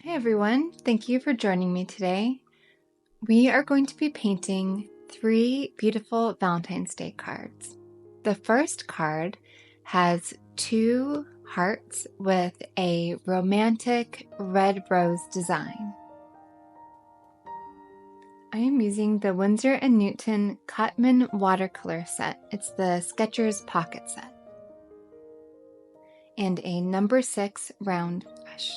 Hey everyone, thank you for joining me today. We are going to be painting 3 beautiful Valentine's Day cards. The first card has 2 hearts with a romantic red rose design. I am using the Winsor & Newton Cotman Watercolor set. It's the Skechers Pocket set. And a number 6 round brush.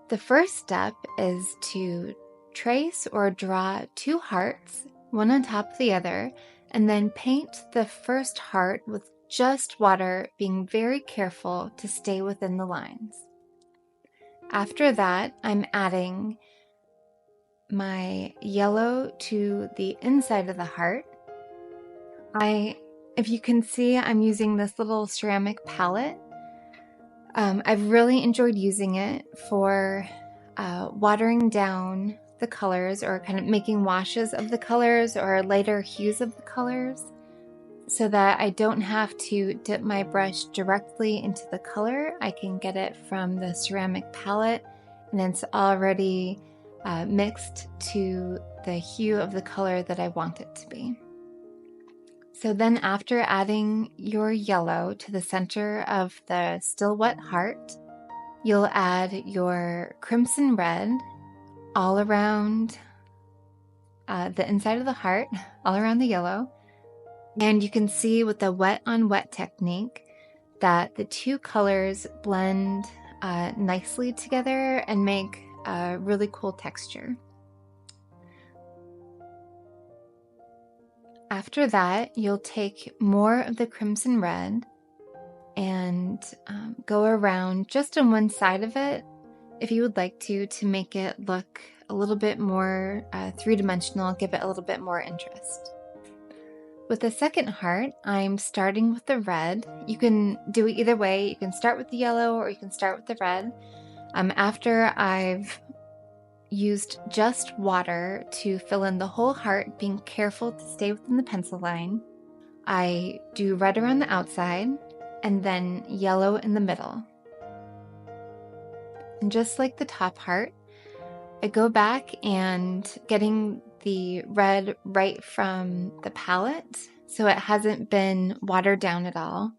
The first step is to trace or draw 2 hearts, one on top of the other, and then paint the first heart with just water, being very careful to stay within the lines. After that, I'm adding my yellow to the inside of the heart. If you can see, I'm using this little ceramic palette. I've really enjoyed using it for watering down the colors, or kind of making washes of the colors or lighter hues of the colors, so that I don't have to dip my brush directly into the color. I can get it from the ceramic palette and it's already mixed to the hue of the color that I want it to be. So then after adding your yellow to the center of the still wet heart, you'll add your crimson red all around the inside of the heart, all around the yellow. And you can see with the wet on wet technique that the 2 colors blend nicely together and make a really cool texture. After that, you'll take more of the crimson red and go around just on one side of it, if you would like to make it look a little bit more three-dimensional, give it a little bit more interest. With the second heart, I'm starting with the red. You can do it either way. You can start with the yellow or you can start with the red. After I've used just water to fill in the whole heart, being careful to stay within the pencil line, I do red around the outside and then yellow in the middle. And just like the top heart, I go back and getting the red right from the palette, so it hasn't been watered down at all.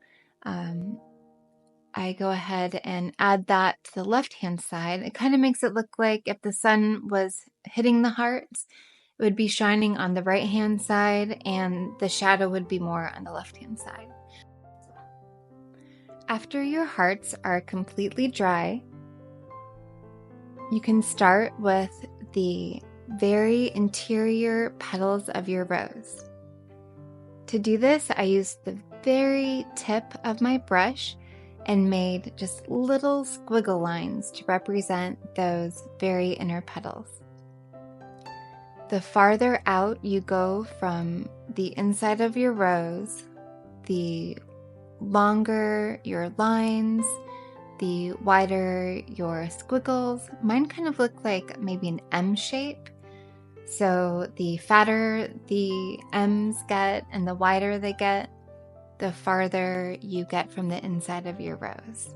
I go ahead and add that to the left-hand side. It kind of makes it look like if the sun was hitting the hearts, it would be shining on the right-hand side and the shadow would be more on the left-hand side. After your hearts are completely dry, you can start with the very interior petals of your rose. To do this, I used the very tip of my brush and made just little squiggle lines to represent those very inner petals. The farther out you go from the inside of your rose, the longer your lines, the wider your squiggles. Mine kind of look like maybe an M shape. So the fatter the M's get and the wider they get, the farther you get from the inside of your rose.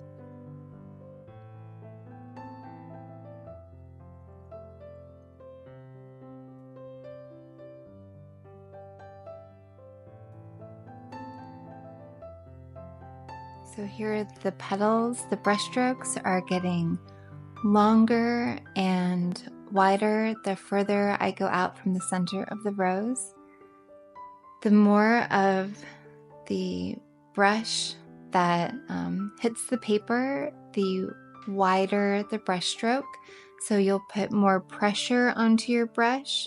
So here the petals, the brush strokes are getting longer and wider the further I go out from the center of the rose. The more of the brush that hits the paper, the wider the brush stroke. So you'll put more pressure onto your brush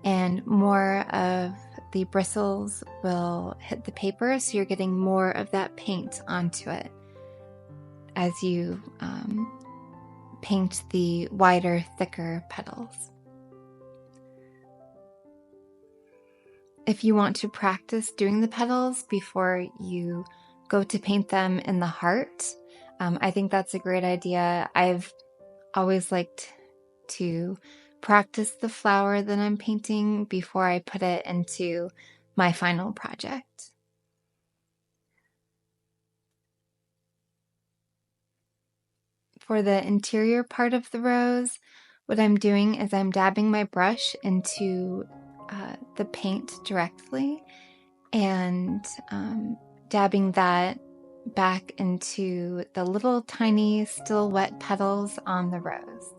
and more of the bristles will hit the paper, so you're getting more of that paint onto it as you paint the wider, thicker petals. If you want to practice doing the petals before you go to paint them in the heart, I think that's a great idea. I've always liked to practice the flower that I'm painting before I put it into my final project. For the interior part of the rose, what I'm doing is I'm dabbing my brush into the paint directly and dabbing that back into the little tiny still wet petals on the rose.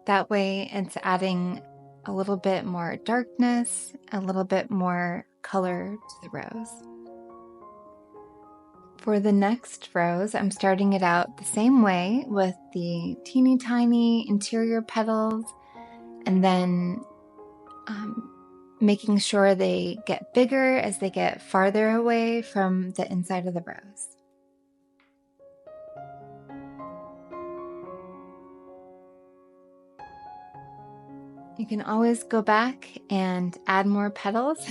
That way it's adding a little bit more darkness, a little bit more color to the rose. For the next rose, I'm starting it out the same way with the teeny tiny interior petals and then making sure they get bigger as they get farther away from the inside of the rose. You can always go back and add more petals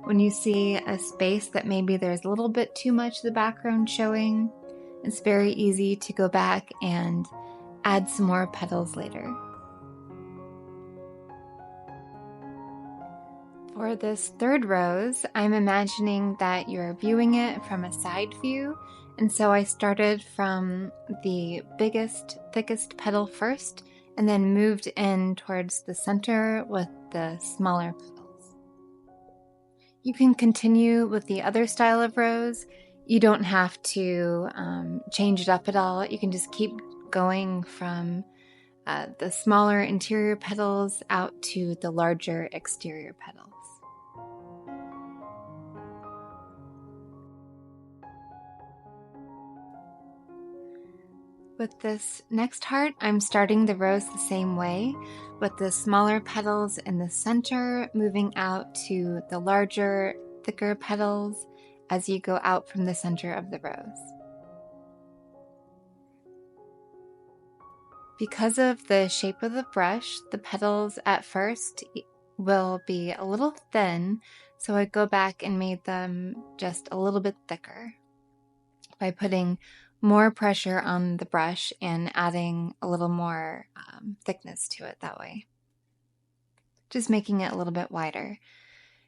when you see a space that maybe there's a little bit too much of the background showing. It's very easy to go back and add some more petals later. For this third rose, I'm imagining that you're viewing it from a side view, and so I started from the biggest, thickest petal first, and then moved in towards the center with the smaller petals. You can continue with the other style of rose. You don't have to change it up at all. You can just keep going from the smaller interior petals out to the larger exterior petals. With this next heart, I'm starting the rose the same way, with the smaller petals in the center moving out to the larger, thicker petals as you go out from the center of the rose. Because of the shape of the brush, the petals at first will be a little thin, so I go back and made them just a little bit thicker by putting more pressure on the brush and adding a little more thickness to it that way. Just making it a little bit wider.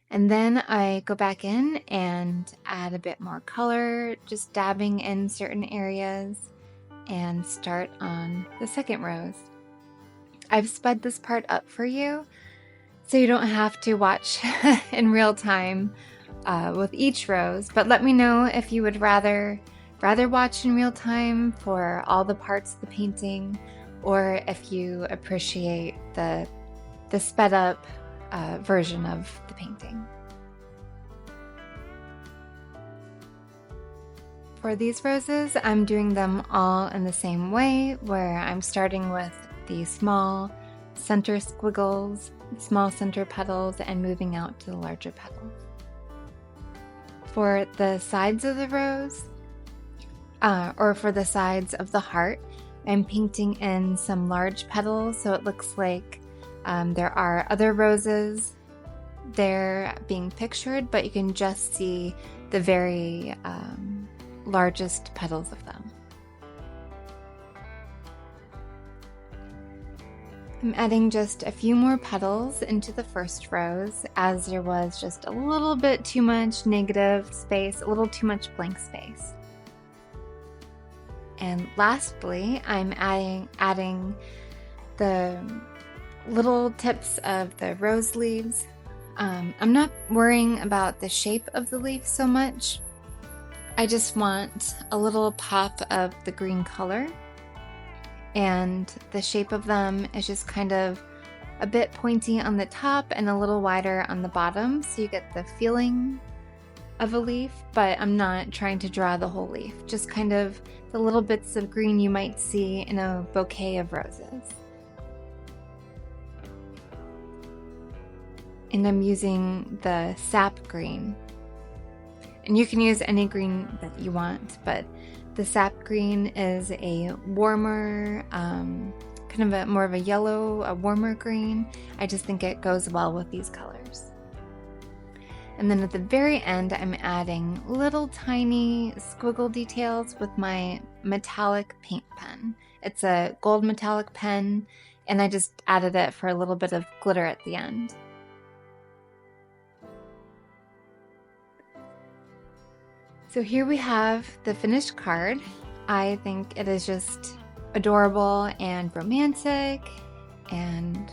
And then I go back in and add a bit more color, just dabbing in certain areas, and start on the second rose. I've sped this part up for you so you don't have to watch in real time with each rose, but let me know if you would rather watch in real time for all the parts of the painting, or if you appreciate the sped up version of the painting. For these roses, I'm doing them all in the same way, where I'm starting with the small center squiggles, small center petals, and moving out to the larger petals. For the sides of the rose, or for the sides of the heart, I'm painting in some large petals so it looks like there are other roses there being pictured, but you can just see the very largest petals of them. I'm adding just a few more petals into the first rose, as there was just a little bit too much negative space, a little too much blank space. And lastly, I'm adding the little tips of the rose leaves. I'm not worrying about the shape of the leaf so much. I just want a little pop of the green color, and the shape of them is just kind of a bit pointy on the top and a little wider on the bottom, so you get the feeling of a leaf, but I'm not trying to draw the whole leaf, just kind of the little bits of green you might see in a bouquet of roses. And I'm using the sap green. And you can use any green that you want, but the sap green is a warmer, kind of more of a yellow, a warmer green. I just think it goes well with these colors. And then at the very end, I'm adding little tiny squiggle details with my metallic paint pen. It's a gold metallic pen, and I just added it for a little bit of glitter at the end. So here we have the finished card. I think it is just adorable and romantic, and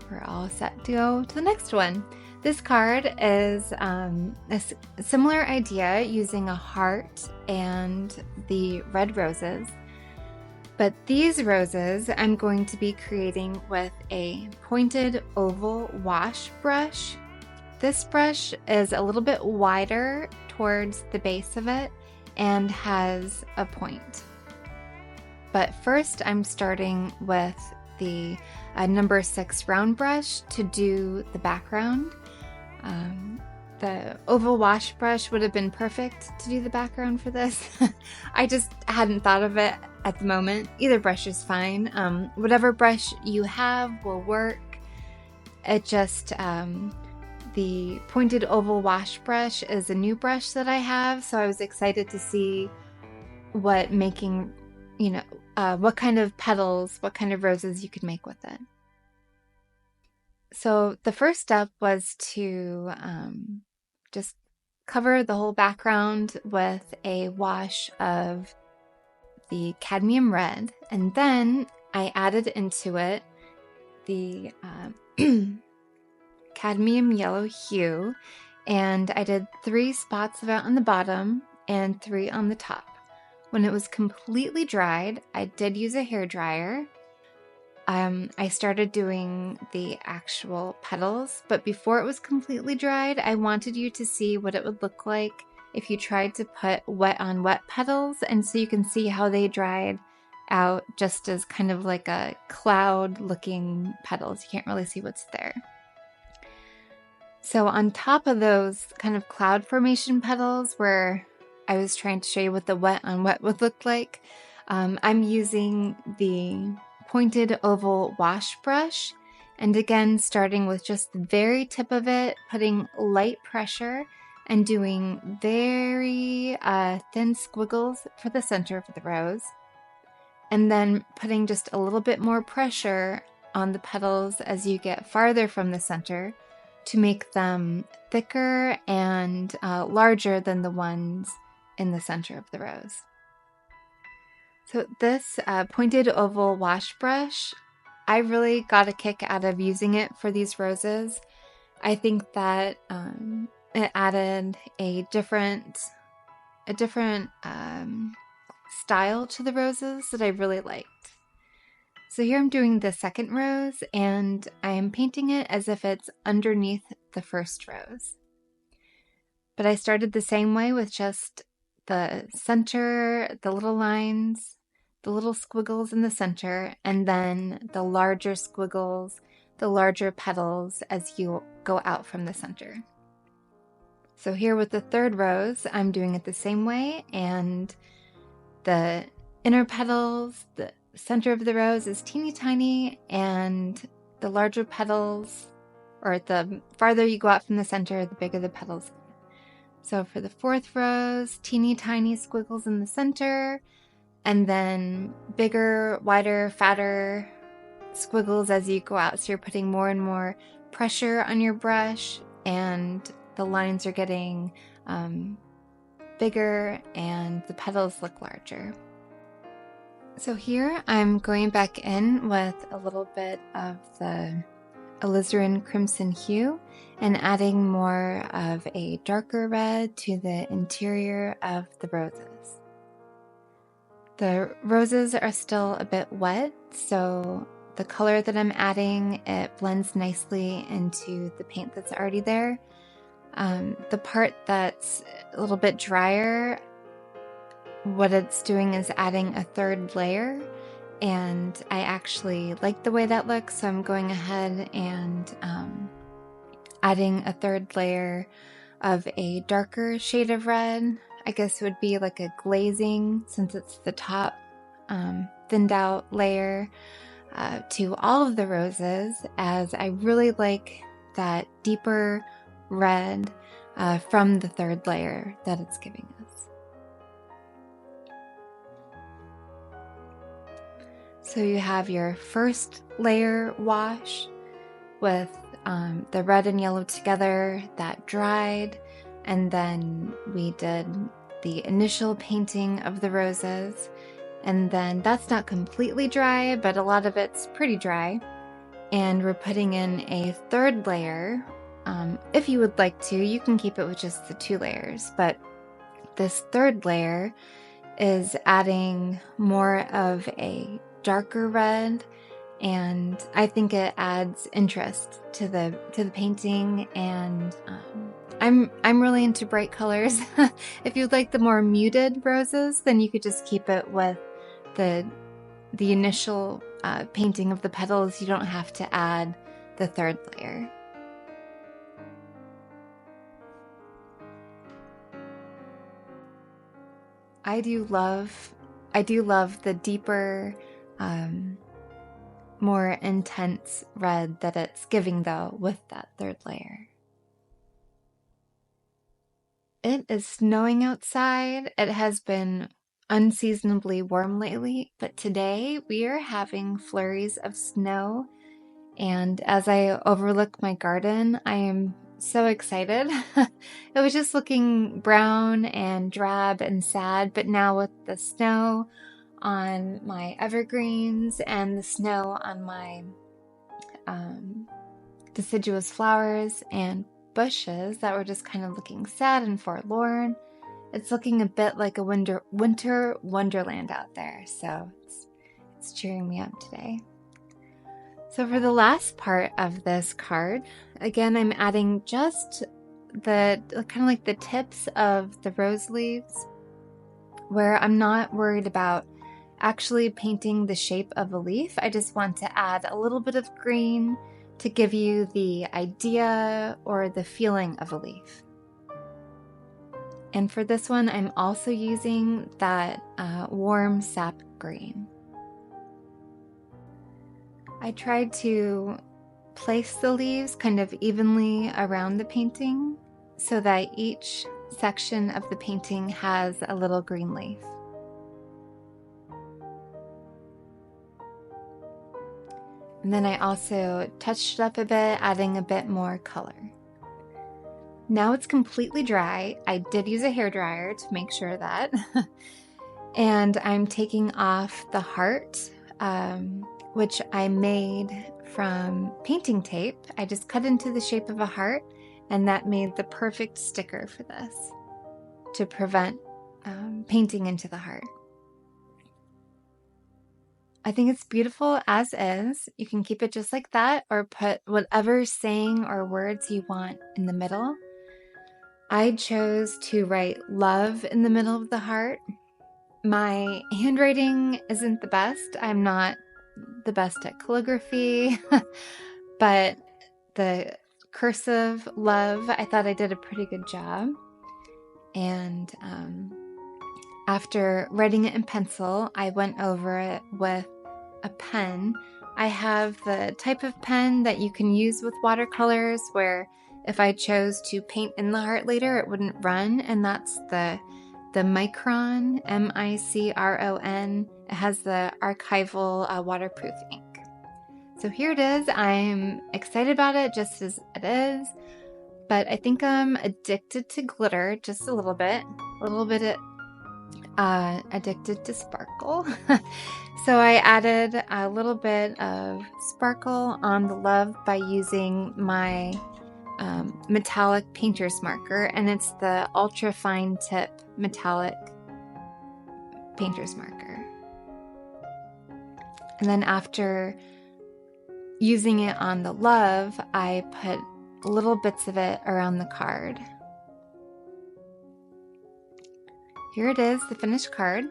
we're all set to go to the next one. This card is a similar idea using a heart and the red roses. But these roses I'm going to be creating with a pointed oval wash brush. This brush is a little bit wider towards the base of it and has a point. But first I'm starting with the number 6 round brush to do the background. The oval wash brush would have been perfect to do the background for this. I just hadn't thought of it at the moment. Either brush is fine. Whatever brush you have will work. It just, the pointed oval wash brush is a new brush that I have, so I was excited to see what making, what kind of petals, what kind of roses you could make with it. So the first step was to just cover the whole background with a wash of the cadmium red, and then I added into it the cadmium yellow hue, and I did 3 spots of it on the bottom and 3 on the top. When it was completely dried, I did use a hairdryer. I started doing the actual petals, but before it was completely dried, I wanted you to see what it would look like if you tried to put wet on wet petals, and so you can see how they dried out just as kind of like a cloud looking petals. You can't really see what's there. So on top of those kind of cloud formation petals where I was trying to show you what the wet on wet would look like, I'm using the pointed oval wash brush, and again starting with just the very tip of it, putting light pressure and doing very thin squiggles for the center of the rose, and then putting just a little bit more pressure on the petals as you get farther from the center to make them thicker and larger than the ones in the center of the rose. So this pointed oval wash brush, I really got a kick out of using it for these roses. I think that it added a different style to the roses that I really liked. So here I'm doing the second rose, and I am painting it as if it's underneath the first rose. But I started the same way with just the center, the little lines, the little squiggles in the center, and then the larger squiggles, the larger petals as you go out from the center. So here with the third rose, I'm doing it the same way, and the inner petals, the center of the rose is teeny tiny, and the larger petals, or the farther you go out from the center, the bigger the petals. So for the fourth rose, teeny tiny squiggles in the center, and then bigger, wider, fatter squiggles as you go out. So you're putting more and more pressure on your brush, and the lines are getting bigger and the petals look larger. So here I'm going back in with a little bit of the alizarin crimson hue and adding more of a darker red to the interior of the roses. The roses are still a bit wet, so the color that I'm adding, it blends nicely into the paint that's already there. The part that's a little bit drier, what it's doing is adding a third layer, and I actually like the way that looks, so I'm going ahead and adding a third layer of a darker shade of red. I guess it would be like a glazing, since it's the top thinned out layer, to all of the roses, as I really like that deeper red from the third layer that it's giving us. So you have your first layer wash with the red and yellow together that dried, and then we did the initial painting of the roses, And then that's not completely dry, but a lot of it's pretty dry. And we're putting in a third layer. If you would like to, you can keep it with just the 2 layers, but this third layer is adding more of a darker red, and I think it adds interest to the painting. And I'm really into bright colors. If you'd like the more muted roses, then you could just keep it with the initial painting of the petals. You don't have to add the third layer. I do love the deeper, more intense red that it's giving though with that third layer. It is snowing outside. It has been unseasonably warm lately, but today we are having flurries of snow. And as I overlook my garden, I am so excited. It was just looking brown and drab and sad, but now with the snow on my evergreens and the snow on my deciduous flowers and bushes that were just kind of looking sad and forlorn, it's looking a bit like a winter wonderland out there. So it's cheering me up today. So for the last part of this card, again, I'm adding just the kind of like the tips of the rose leaves, where I'm not worried about actually painting the shape of a leaf. I just want to add a little bit of green to give you the idea or the feeling of a leaf. And for this one, I'm also using that warm sap green. I tried to place the leaves kind of evenly around the painting so that each section of the painting has a little green leaf. And then I also touched it up a bit, adding a bit more color. Now it's completely dry. I did use a hairdryer to make sure of that. And I'm taking off the heart, which I made from painting tape. I just cut into the shape of a heart, and that made the perfect sticker for this to prevent painting into the heart. I think it's beautiful as is. You can keep it just like that or put whatever saying or words you want in the middle. I chose to write love in the middle of the heart. My handwriting isn't the best. I'm not the best at calligraphy, but the cursive love, I thought I did a pretty good job. And after writing it in pencil, I went over it with a pen. I have the type of pen that you can use with watercolors where if I chose to paint in the heart later, it wouldn't run, and that's the Micron, M-I-C-R-O-N. It has the archival waterproof ink. So here it is. I'm excited about it just as it is, but I think I'm addicted to glitter just a little bit addicted to sparkle. So I added a little bit of sparkle on the love by using my metallic painter's marker, and it's the ultra fine tip metallic painter's marker. And then after using it on the love, I put little bits of it around the card. Here it is, the finished card.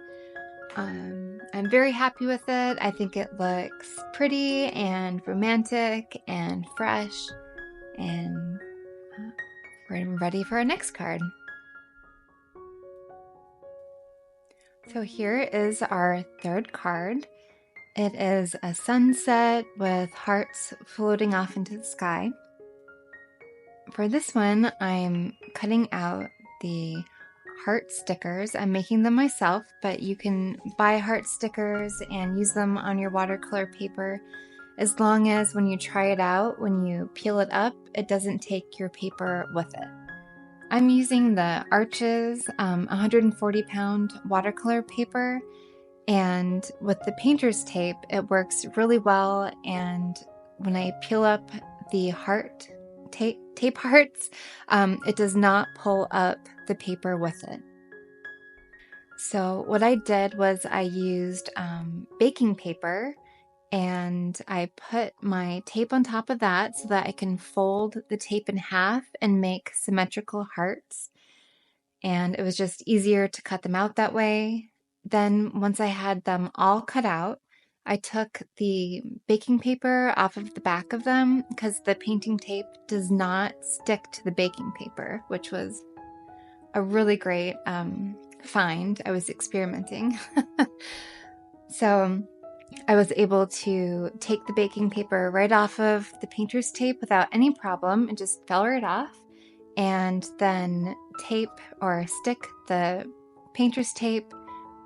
I'm very happy with it. I think it looks pretty and romantic and fresh, and we're ready for our next card. So here is our third card. It is a sunset with hearts floating off into the sky. For this one, I'm cutting out the heart stickers. I'm making them myself, but you can buy heart stickers and use them on your watercolor paper as long as when you try it out, when you peel it up, it doesn't take your paper with it. I'm using the Arches 140-pound watercolor paper, And with the painter's tape, it works really well. And when I peel up the heart tape hearts, it does not pull up the paper with it. So what I did was I used baking paper, and I put my tape on top of that so that I can fold the tape in half and make symmetrical hearts. And it was just easier to cut them out that way. Then once I had them all cut out, I took the baking paper off of the back of them because the painting tape does not stick to the baking paper, which was a really great find. I was experimenting. So I was able to take the baking paper right off of the painter's tape without any problem and just fell right off, and then tape or stick the painter's tape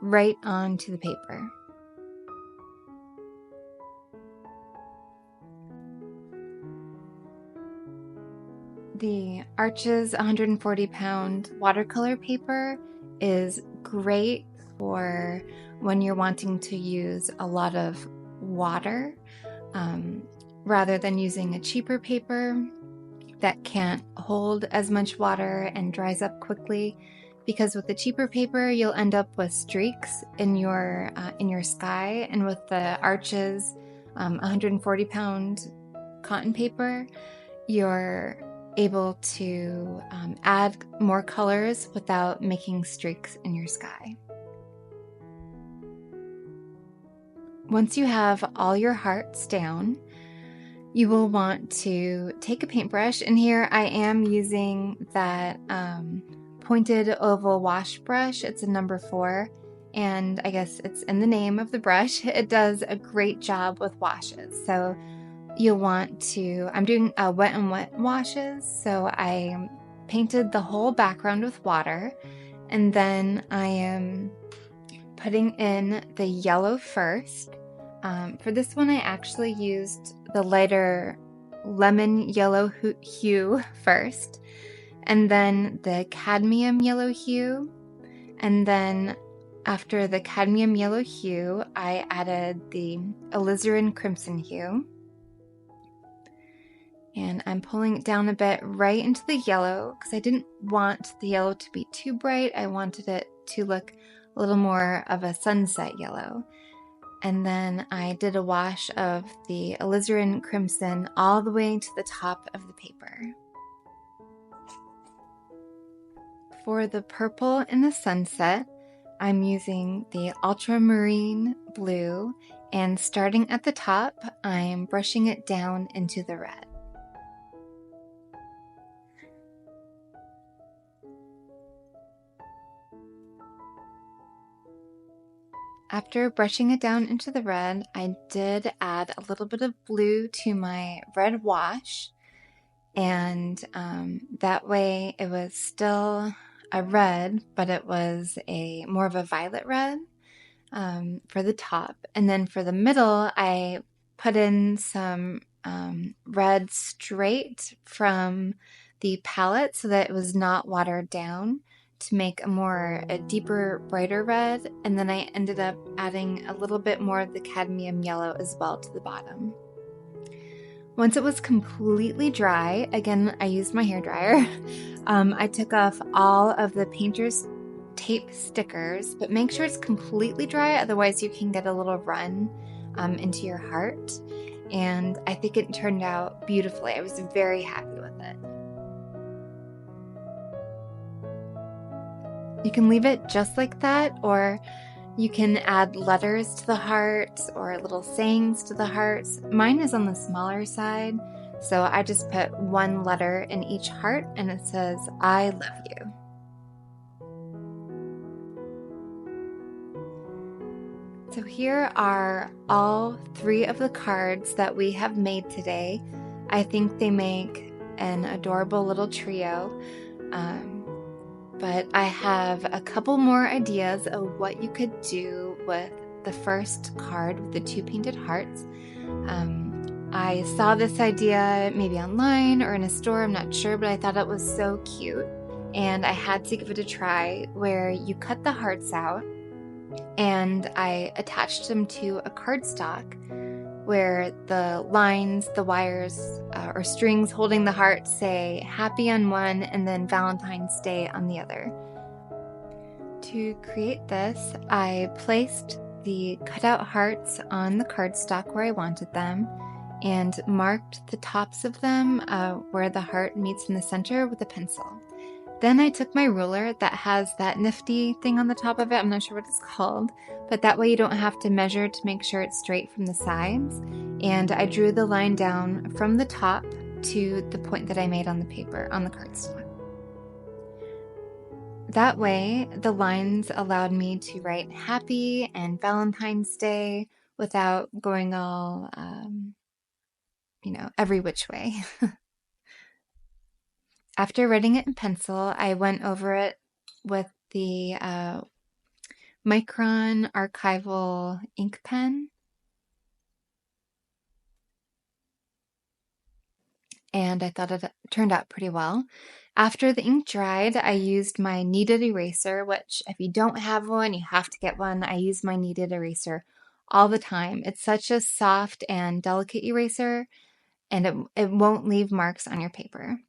right onto the paper. The Arches 140-pound watercolor paper is great for when you're wanting to use a lot of water, rather than using a cheaper paper that can't hold as much water and dries up quickly. Because with the cheaper paper, you'll end up with streaks in your sky, and with the Arches 140-pound cotton paper, you're able to add more colors without making streaks in your sky. Once you have all your hearts down, you will want to take a paintbrush, and here I am using that pointed oval wash brush. It's a number 4, and I guess it's in the name of the brush. It does a great job with washes. So you'll want to, I'm doing wet and wet washes, so I painted the whole background with water, and then I am putting in the yellow first. For this one, I actually used the lighter lemon yellow hue first, and then the cadmium yellow hue, and then after the cadmium yellow hue, I added the alizarin crimson hue. And I'm pulling it down a bit right into the yellow because I didn't want the yellow to be too bright. I wanted it to look a little more of a sunset yellow. And then I did a wash of the alizarin crimson all the way to the top of the paper. For the purple in the sunset, I'm using the ultramarine blue, and starting at the top, I'm brushing it down into the red. After brushing it down into the red, I did add a little bit of blue to my red wash, and that way it was still a red, but it was more of a violet red for the top. And then for the middle, I put in some red straight from the palette so that it was not watered down, to make a deeper, brighter red. And then I ended up adding a little bit more of the cadmium yellow as well to the bottom. Once it was completely dry, again, I used my hairdryer, I took off all of the painter's tape stickers, but make sure it's completely dry, otherwise you can get a little run into your heart. And I think it turned out beautifully. I was very happy with it. You can leave it just like that, or you can add letters to the hearts or little sayings to the hearts. Mine is on the smaller side, so I just put one letter in each heart, and it says, "I love you." So here are all 3 of the cards that we have made today. I think they make an adorable little trio. But I have a couple more ideas of what you could do with the first card with the 2 painted hearts. I saw this idea maybe online or in a store, I'm not sure, but I thought it was so cute, and I had to give it a try, where you cut the hearts out, and I attached them to a cardstock where the lines, the wires, or strings holding the heart say happy on one and then Valentine's Day on the other. To create this, I placed the cutout hearts on the cardstock where I wanted them and marked the tops of them where the heart meets in the center with a pencil. Then I took my ruler that has that nifty thing on the top of it, I'm not sure what it's called, but that way you don't have to measure to make sure it's straight from the sides. And I drew the line down from the top to the point that I made on the paper, on the cardstock. That way, the lines allowed me to write happy and Valentine's Day without going all, every which way. After writing it in pencil, I went over it with the Micron archival ink pen, and I thought it turned out pretty well. After the ink dried, I used my kneaded eraser, which if you don't have one, you have to get one. I use my kneaded eraser all the time. It's such a soft and delicate eraser, and it won't leave marks on your paper.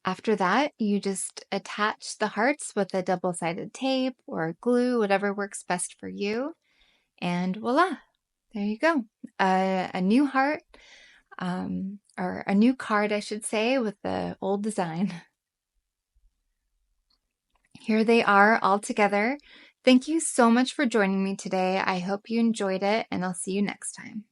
After that, you just attach the hearts with a double-sided tape or glue, whatever works best for you. And voila, there you go. A new heart, or a new card, I should say, with the old design. Here they are all together. Thank you so much for joining me today. I hope you enjoyed it, and I'll see you next time.